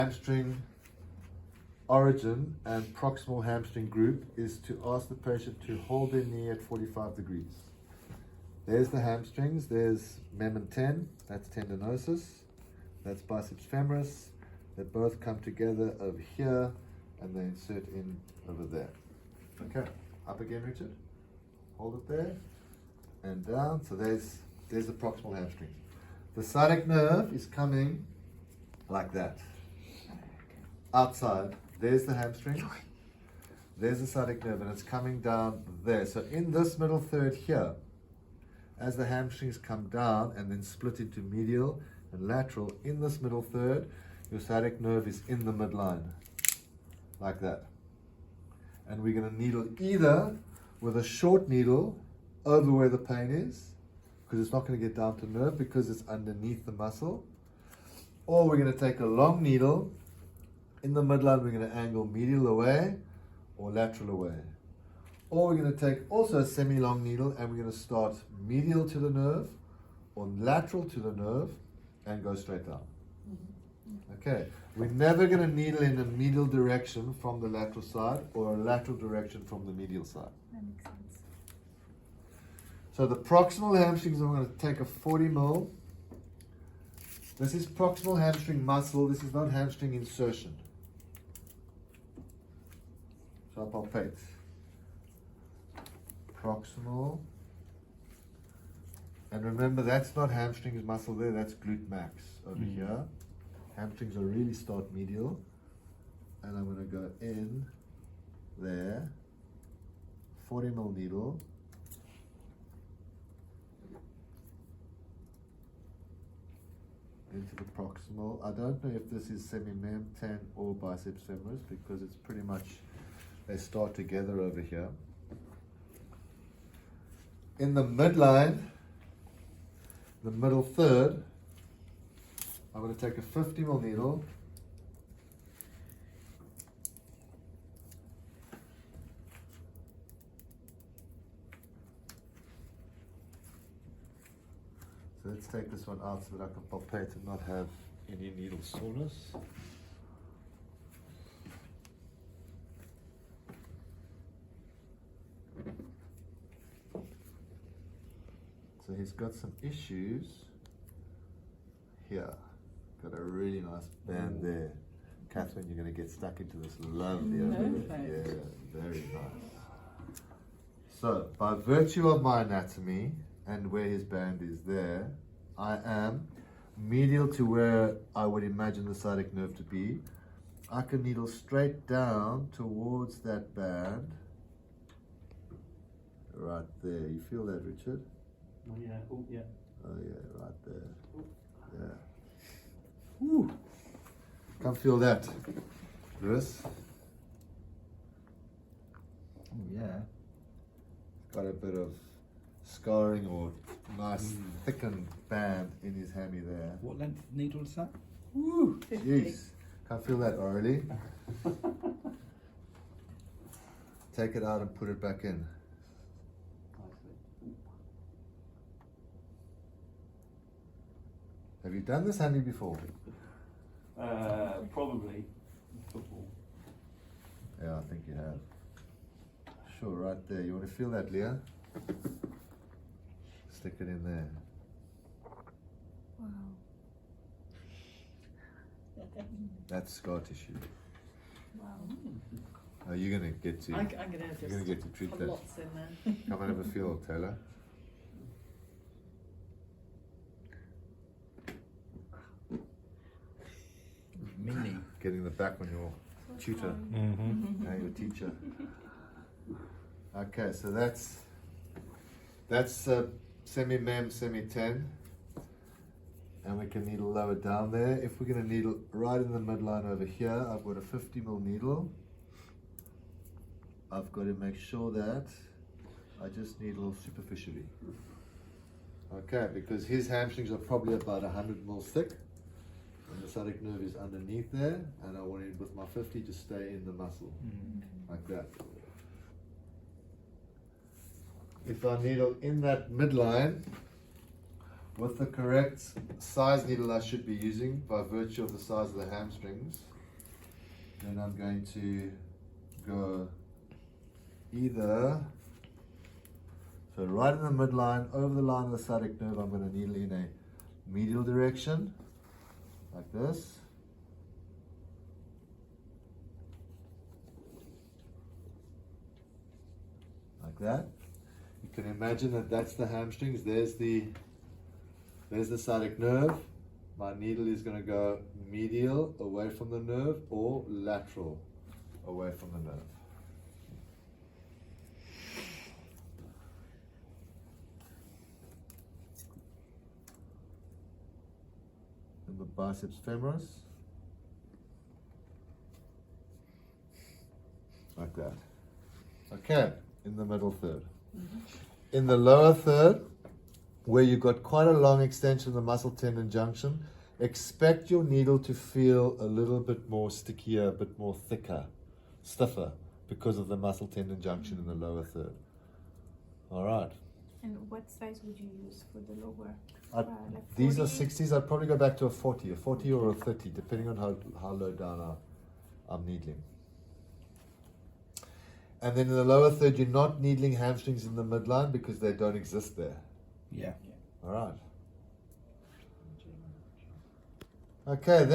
Hamstring origin and proximal hamstring group is to ask the patient to hold their knee at 45 degrees. There's the hamstrings, there's mem and ten, that's tendinosis, that's biceps femoris. They both come together over here and they insert in over there. Okay, up again, Richard. Hold it there and down. So there's the proximal hamstring. The sciatic nerve is coming like that. Outside, there's the hamstring. There's the sciatic nerve, and it's coming down there. So in this middle third here, as the hamstrings come down and then split into medial and lateral, in this middle third, your sciatic nerve is in the midline, like that. And we're going to needle either with a short needle over where the pain is, because it's not going to get down to nerve because it's underneath the muscle, or we're going to take a long needle in the midline. We're going to angle medial away or lateral away. Or we're going to take also a semi-long needle and we're going to start medial to the nerve or lateral to the nerve and go straight down. Okay, we're never going to needle in a medial direction from the lateral side or a lateral direction from the medial side. That makes sense. So the proximal hamstrings, I'm going to take a 40 mil. This is proximal hamstring muscle. This is not hamstring insertion. So I'll palpate. Proximal. And remember, that's not hamstrings muscle there, that's glute max over here. Hamstrings are really start medial. And I'm going to go in there. 40 mil needle. Into the proximal. I don't know if this is semi-mem, ten, or biceps femoris because it's pretty much, they start together over here. In the midline, the middle third, I'm going to take a 50 mil needle. So let's take this one out so that I can palpate and not have any needle soreness. So he's got some issues here. Got a really nice band there. Catherine, you're going to get stuck into this lovely yeah, very nice. So by virtue of my anatomy and where his band is there, I am medial to where I would imagine the sciatic nerve to be. I can needle straight down towards that band. Right there. You feel that, Richard? Oh yeah, oh yeah. Oh yeah, right there. Yeah. Woo. Come feel that, Lewis. Oh yeah. Got a bit of scarring or nice thickened band in his hammy there. What length needle is that? Woo! Jeez. Can't feel that orally. Take it out and put it back in. Have you done this hammy before? Probably football. Yeah, I think you have. Sure, right there. You want to feel that, Leah? Stick it in there. Wow. That's scar tissue. Wow. Oh, you're gonna get to. I'm gonna You're gonna get to treat put that. lots in there. Come and have a feel, Taylor. Mini. Getting the back on your tutor, your teacher. Okay, so that's semi-mem, semi-10. And we can needle lower down there. If we're going to needle right in the midline over here, I've got a 50 mil needle. I've got to make sure that I just needle superficially. Okay, because his hamstrings are probably about 100 mil thick. And the sciatic nerve is underneath there. And I want it with my 50 to stay in the muscle, like that. If I needle in that midline, with the correct size needle I should be using by virtue of the size of the hamstrings, then I'm going to go either, so right in the midline, over the line of the sciatic nerve, I'm going to needle in a medial direction, like this. Like that. You can imagine that that's the hamstrings. There's the sciatic nerve. My needle is going to go medial away from the nerve or lateral away from the nerve. And the biceps femoris. Like that. Okay, in the middle third. In the lower third, where you've got quite a long extension of the muscle tendon junction, expect your needle to feel a little bit more stickier, a bit more thicker, stiffer, because of the muscle tendon junction in the lower third. All right. And what size would you use for the lower? Like These are 40? 60s. I'd probably go back to a 40 or a 30, depending on how low down I'm needling. And then in the lower third, you're not needling hamstrings in the midline because they don't exist there. Yeah. All right. Okay.